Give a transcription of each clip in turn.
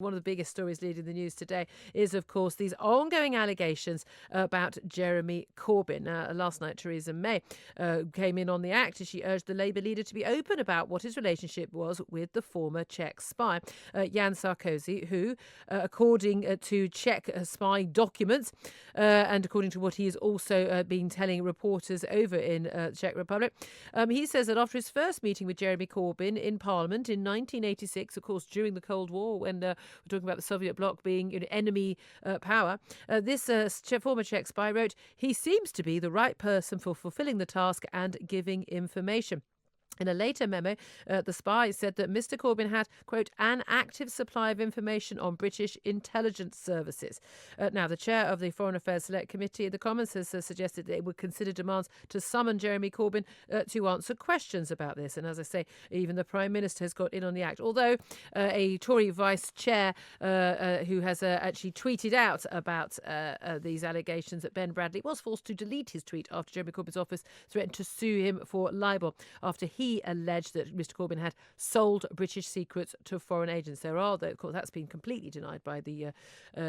One of the biggest stories leading the news today is, of course, these ongoing allegations about Jeremy Corbyn. Last night, Theresa May came in on the act as she urged the Labour leader to be open about what his relationship was with the former Czech spy, Jan Sarkozy, who, according to Czech spy documents, and according to what he has also been telling reporters over in the Czech Republic, he says that after his first meeting with Jeremy Corbyn in Parliament in 1986, of course, during the Cold War, when we're talking about the Soviet bloc being enemy power. This former Czech spy wrote, "He seems to be the right person for fulfilling the task and giving information." In a later memo, the spy said that Mr. Corbyn had, quote, an active supply of information on British intelligence services. Now, the chair of the Foreign Affairs Select Committee in the Commons has suggested that it would consider demands to summon Jeremy Corbyn to answer questions about this. And as I say, even the Prime Minister has got in on the act. Although a Tory vice chair who has actually tweeted out about these allegations that Ben Bradley was forced to delete his tweet after Jeremy Corbyn's office threatened to sue him for libel after he alleged that Mr. Corbyn had sold British secrets to foreign agents. There are, of course, that's been completely denied by the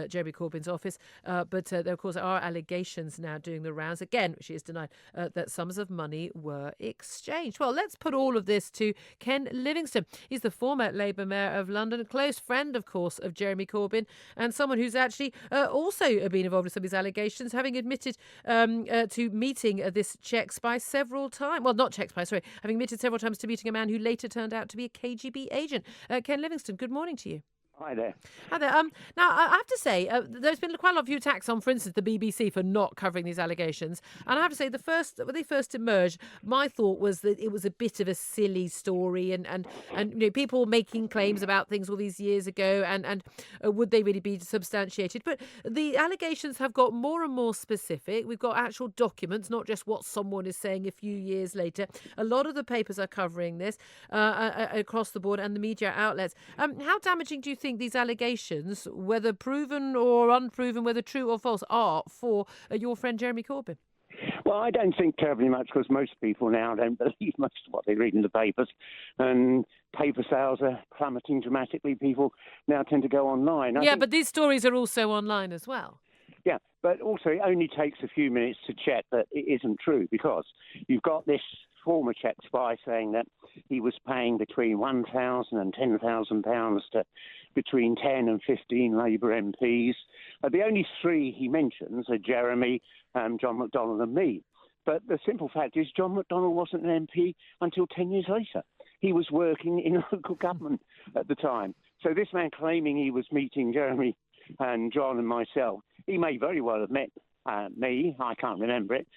Jeremy Corbyn's office. But there, of course, are allegations now doing the rounds, again, which is denied, that sums of money were exchanged. Well, let's put all of this to Ken Livingstone. He's the former Labour Mayor of London, a close friend, of course, of Jeremy Corbyn, and someone who's actually also been involved in some of these allegations, having admitted to meeting this Czech spy several times. Well, not Czech spy, sorry, having admitted several times to meeting a man who later turned out to be a KGB agent. Ken Livingstone, good morning to you. Hi there. Hi there. Now, I have to say, there's been quite a lot of attacks on, for instance, the BBC for not covering these allegations. And I have to say, when they first emerged, my thought was that it was a bit of a silly story, and people making claims about things all these years ago, and would they really be substantiated? But the allegations have got more and more specific. We've got actual documents, not just what someone is saying a few years later. A lot of the papers are covering this across the board, and the media outlets. How damaging do you think these allegations, whether proven or unproven, whether true or false, are for your friend Jeremy Corbyn? Well, I don't think terribly much, because most people now don't believe most of what they read in the papers, and paper sales are plummeting dramatically. People now tend to go online. But these stories are also online as well. Yeah, but also it only takes a few minutes to check that it isn't true, because you've got this former Czech spy saying that he was paying between £1,000 and £10,000 to between 10 and 15 Labour MPs. The only three he mentions are Jeremy, John McDonnell and me. But the simple fact is John McDonnell wasn't an MP until 10 years later. He was working in local government at the time. So this man claiming he was meeting Jeremy and John and myself, he may very well have met me. I can't remember it.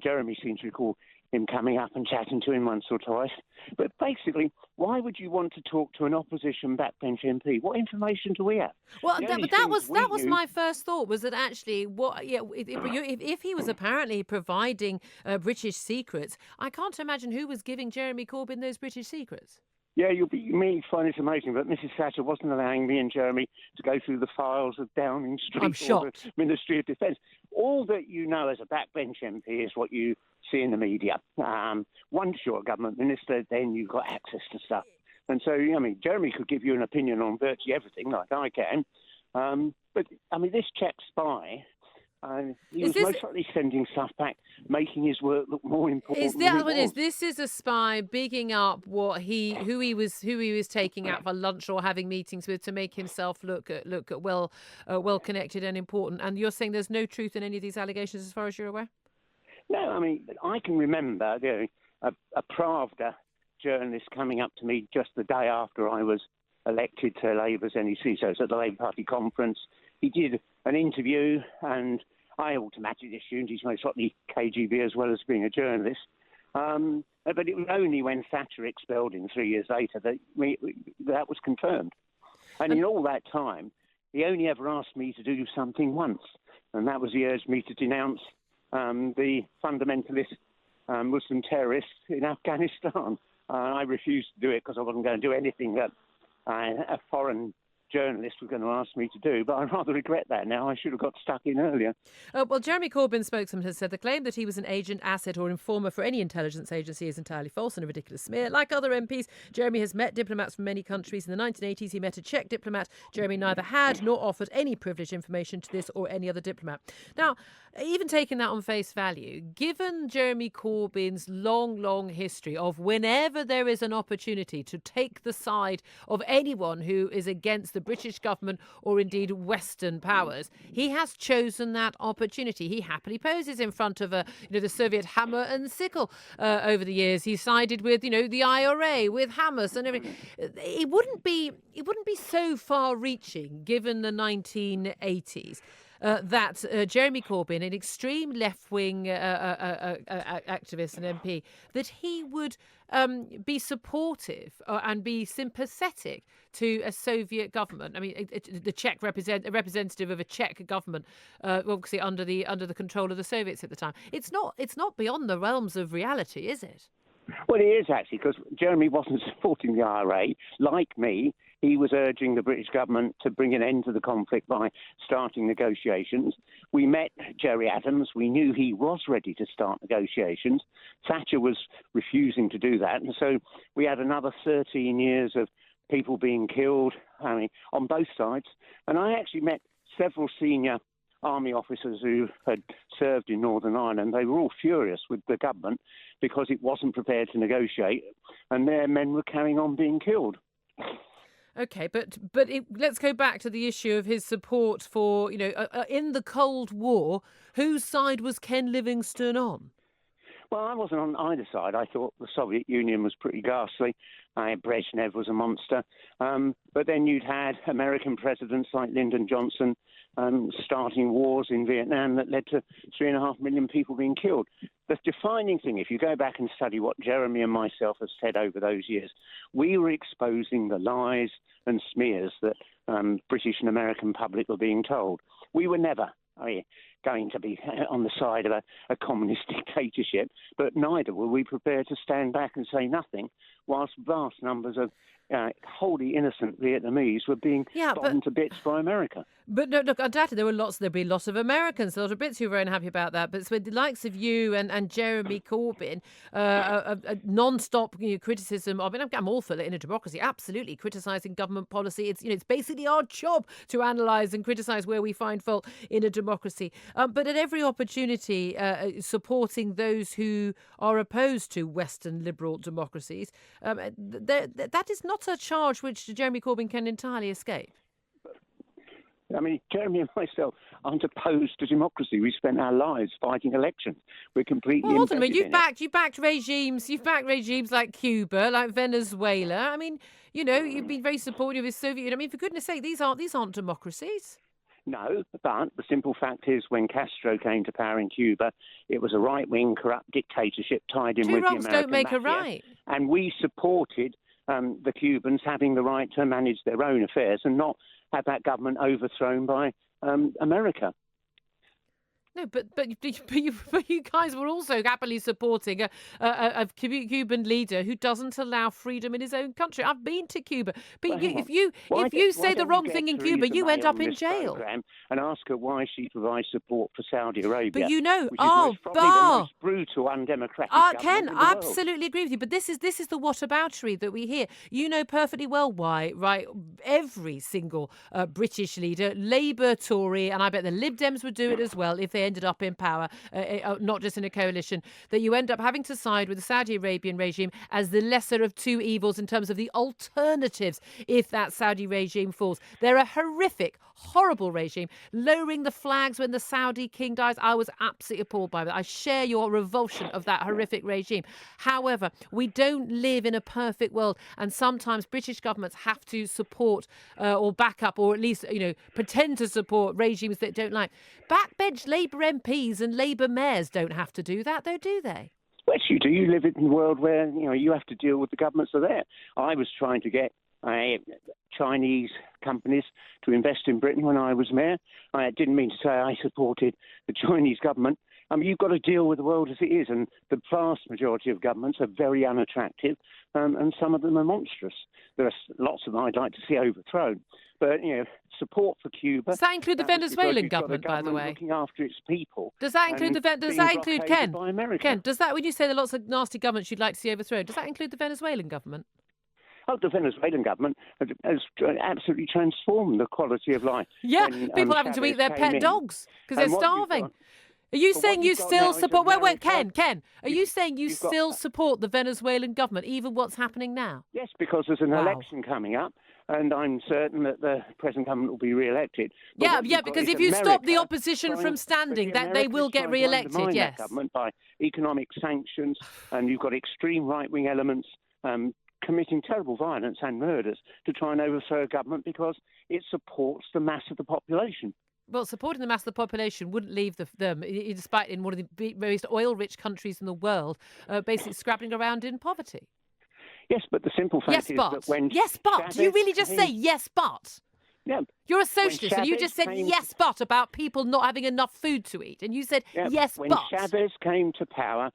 Jeremy seems to recall him coming up and chatting to him once or twice. But basically, why would you want to talk to an opposition backbench MP? What information do we have? Well, that was my first thought, was that actually, if he was apparently providing British secrets, I can't imagine who was giving Jeremy Corbyn those British secrets. Yeah, you may find this amazing, but Mrs. Thatcher wasn't allowing me and Jeremy to go through the files of Downing Street or the Ministry of Defence. All that you know as a backbench MP is what you see in the media. Once you're a government minister, then you've got access to stuff. And so, Jeremy could give you an opinion on virtually everything, like I can. But this Czech spy, he was most likely sending stuff back, making his work look more important. Is that what it is? This is a spy bigging up who he was taking out for lunch or having meetings with to make himself look well connected and important. And you're saying there's no truth in any of these allegations, as far as you're aware? No, I can remember a Pravda journalist coming up to me just the day after I was elected to Labour's NEC, so it's at the Labour Party conference. He did an interview, and I automatically assumed he's most likely KGB as well as being a journalist. But it was only when Thatcher expelled him 3 years later that that was confirmed. And in all that time, he only ever asked me to do something once, and that was he urged me to denounce the fundamentalist Muslim terrorists in Afghanistan. I refused to do it because I wasn't going to do anything that a foreign journalist were going to ask me to do, but I rather regret that now. I should have got stuck in earlier. Well, Jeremy Corbyn's spokesman has said the claim that he was an agent, asset or informer for any intelligence agency is entirely false and a ridiculous smear. Like other MPs, Jeremy has met diplomats from many countries. In the 1980s, he met a Czech diplomat. Jeremy neither had nor offered any privileged information to this or any other diplomat. Now, even taking that on face value, given Jeremy Corbyn's long history of whenever there is an opportunity to take the side of anyone who is against the British government or indeed Western powers, he has chosen that opportunity. He happily poses in front of the Soviet hammer and sickle over the years. He sided with the IRA, with Hamas and everything. It wouldn't be so far-reaching given the 1980s. That Jeremy Corbyn, an extreme left-wing activist and MP, that he would be supportive and be sympathetic to a Soviet government. I mean, the Czech representative of a Czech government, obviously under the control of the Soviets at the time. It's not beyond the realms of reality, is it? Well, it is actually, because Jeremy wasn't supporting the IRA. Like me, he was urging the British government to bring an end to the conflict by starting negotiations. We met Gerry Adams. We knew he was ready to start negotiations. Thatcher was refusing to do that. And so we had another 13 years of people being killed, I mean, on both sides. And I actually met several senior army officers who had served in Northern Ireland. They were all furious with the government because it wasn't prepared to negotiate, and their men were carrying on being killed. Okay, but let's go back to the issue of his support for, in the Cold War, whose side was Ken Livingstone on? Well, I wasn't on either side. I thought the Soviet Union was pretty ghastly. Brezhnev was a monster. But then you'd had American presidents like Lyndon Johnson starting wars in Vietnam that led to 3.5 million people being killed. The defining thing, if you go back and study what Jeremy and myself have said over those years, we were exposing the lies and smears that British and American public were being told. We were never going to be on the side of a communist dictatorship, but neither were we prepared to stand back and say nothing whilst vast numbers of wholly innocent Vietnamese were being bombed to bits by America. But no, look, undoubtedly there'll be lots of Americans, a lot of Brits who are very unhappy about that. But it's with the likes of you and Jeremy Corbyn, a non-stop criticism of it. I'm all for it in a democracy, absolutely criticising government policy. It's basically our job to analyse and criticise where we find fault in a democracy. But at every opportunity, supporting those who are opposed to Western liberal democracies, that is not a charge which Jeremy Corbyn can entirely escape. I mean, Jeremy and myself aren't opposed to democracy. We spent our lives fighting elections. We're completely. Well, hold on a minute. You've backed regimes like Cuba, like Venezuela. I mean, you've been very supportive of Soviet Union. I mean, for goodness' sake, these aren't democracies. No, but the simple fact is when Castro came to power in Cuba, it was a right-wing, corrupt dictatorship tied in with the American mafia. 2 wrongs don't make a right. And we supported the Cubans having the right to manage their own affairs and not have that government overthrown by America. No, but you guys were also happily supporting a Cuban leader who doesn't allow freedom in his own country. I've been to Cuba, but if you say the wrong thing in Cuba, you end up in jail. And ask her why she provides support for Saudi Arabia. But probably the most brutal, undemocratic. Ken, I absolutely agree with you. But this is the whataboutery that we hear. You know perfectly well why, right? Every single British leader, Labour, Tory, and I bet the Lib Dems would do it as well if they ended up in power, not just in a coalition, that you end up having to side with the Saudi Arabian regime as the lesser of two evils in terms of the alternatives if that Saudi regime falls. They're a horrific, horrible regime. Lowering the flags when the Saudi king dies, I was absolutely appalled by that. I share your revulsion of that horrific regime. However, we don't live in a perfect world, and sometimes British governments have to support or back up, or at least pretend to support regimes that don't like. Backbench Labour MPs and Labour mayors don't have to do that, though, do they? Yes, you do. You live in a world where you have to deal with the governments that are there. I was trying to get Chinese companies to invest in Britain when I was mayor. I didn't mean to say I supported the Chinese government. You've got to deal with the world as it is, and the vast majority of governments are very unattractive, and some of them are monstrous. There are lots of them I'd like to see overthrown. But, support for Cuba... Does that include the Venezuelan government, by the way? Looking after its people. Does that include Ken? By America. Ken, does that, when you say there are lots of nasty governments you'd like to see overthrown, does that include the Venezuelan government? Oh, the Venezuelan government has absolutely transformed the quality of life. Yeah, when, people having to Chavez eat their pet dogs because they're starving. Are you saying you still support... Wait, Ken, are you saying you still support the Venezuelan government, even what's happening now? Yes, because there's an election coming up, and I'm certain that the present government will be re-elected. Yeah, because if you stop the opposition from standing, that they will get re-elected, yes. That government by economic sanctions, and you've got extreme right-wing elements committing terrible violence and murders to try and overthrow a government because it supports the mass of the population. Well, supporting the mass of the population wouldn't leave them, despite in one of the most oil-rich countries in the world, basically scrabbling around in poverty. Yes, but the simple fact is that when... Yes, but. Do you really just say yes, but? Yeah. You're a socialist, and you just said yes, but about people not having enough food to eat. And you said yes, when but. When Chavez came to power,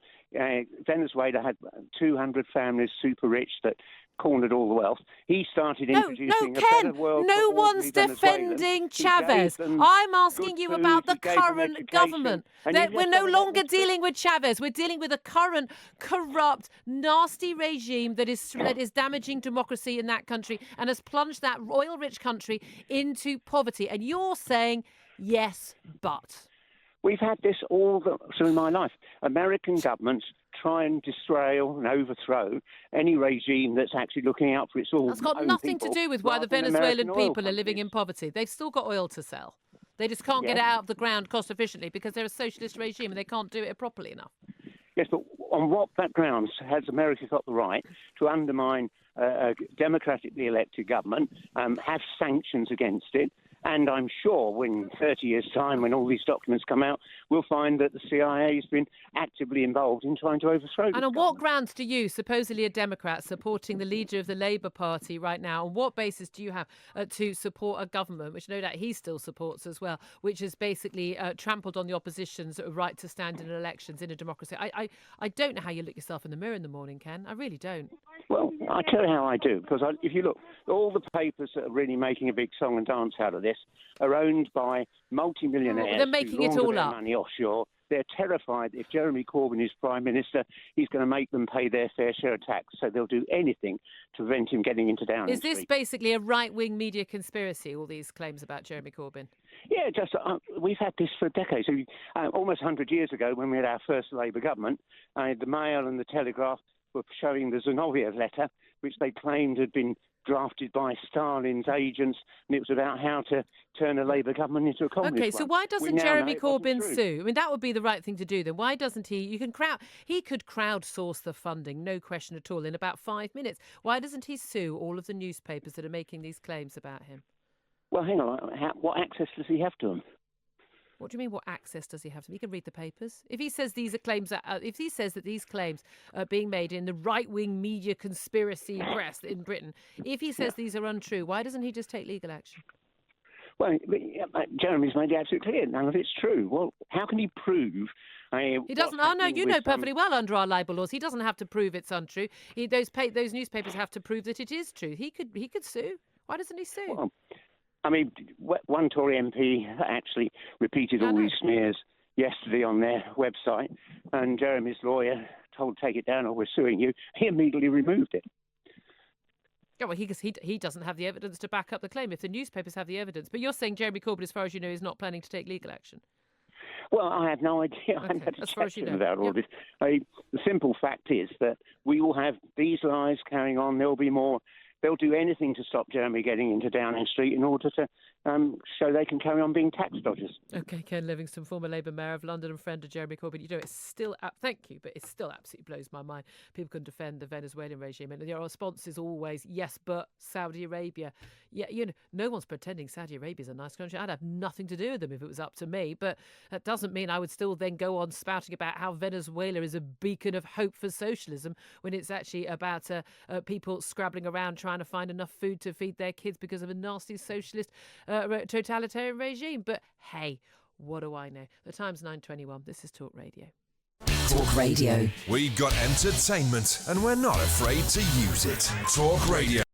Venezuela had 200 families super rich that cornered all the wealth. He started introducing a better world. No one's defending Chavez. I'm asking you about the current government. We're no longer dealing with Chavez. We're dealing with a current, corrupt, nasty regime that is damaging democracy in that country and has plunged that oil-rich country into poverty. And you're saying yes, but. We've had this all through my life. American governments try and destroy and overthrow any regime that's actually looking out for its own. That's got nothing to do with why the Venezuelan people are living in poverty. They've still got oil to sell. They just can't get it out of the ground cost efficiently because they're a socialist regime and they can't do it properly enough. Yes, but on what backgrounds has America got the right to undermine a democratically elected government, have sanctions against it? And I'm sure in 30 years' time, when all these documents come out, we'll find that the CIA has been actively involved in trying to overthrow And on what grounds do you, supposedly a Democrat, supporting the leader of the Labour Party right now, on what basis do you have to support a government, which no doubt he still supports as well, which has basically trampled on the opposition's right to stand in elections in a democracy? I don't know how you look yourself in the mirror in the morning, Ken. I really don't. Well, I tell you how I do, because if you look, all the papers that are really making a big song and dance out of this are owned by multimillionaires. They're making it all up. Money offshore. They're terrified if Jeremy Corbyn is Prime Minister, he's going to make them pay their fair share of tax. So they'll do anything to prevent him getting into Downing Street. Is this basically a right-wing media conspiracy, all these claims about Jeremy Corbyn? Yeah, we've had this for decades. Almost 100 years ago, when we had our first Labour government, the Mail and the Telegraph were showing the Zinoviev letter, which they claimed had been drafted by Stalin's agents, and it was about how to turn a Labour government into a communist one. Okay, so why doesn't Jeremy Corbyn sue? I mean, that would be the right thing to do then. Why doesn't he? He could crowdsource the funding, no question at all, in about 5 minutes. Why doesn't he sue all of the newspapers that are making these claims about him? Well, hang on. What access does he have to them? What do you mean? What access does he have to? He can read the papers. If he says these are claims, if he says that these claims are being made in the right-wing media conspiracy press in Britain, if he says these are untrue, why doesn't he just take legal action? Well, Jeremy's made it absolutely clear. None of it's true. Well, how can he prove? He doesn't. Oh no, you know perfectly well under our libel laws, he doesn't have to prove it's untrue. Those newspapers have to prove that it is true. He could sue. Why doesn't he sue? Well, I mean, one Tory MP actually repeated all these smears yesterday on their website, and Jeremy's lawyer told, take it down or we're suing you. He immediately removed it. Yeah, well, he doesn't have the evidence to back up the claim if the newspapers have the evidence. But you're saying Jeremy Corbyn, as far as you know, is not planning to take legal action. Well, I have no idea. I haven't had to chat to him about all this. The simple fact is that we will have these lies carrying on. There'll be more. They'll do anything to stop Jeremy getting into Downing Street in order to so they can carry on being tax dodgers. OK, Ken Livingstone, former Labour Mayor of London and friend of Jeremy Corbyn. You know, it's still, thank you, but it still absolutely blows my mind. People can defend the Venezuelan regime and their response is always, yes, but Saudi Arabia. Yeah, you know, no one's pretending Saudi Arabia is a nice country. I'd have nothing to do with them if it was up to me, but that doesn't mean I would still then go on spouting about how Venezuela is a beacon of hope for socialism when it's actually about people scrabbling around trying to find enough food to feed their kids because of a nasty socialist totalitarian regime. But hey, What do I know? The time's 9:21. This is Talk Radio. Talk Radio. We've got entertainment and we're not afraid to use it. Talk Radio.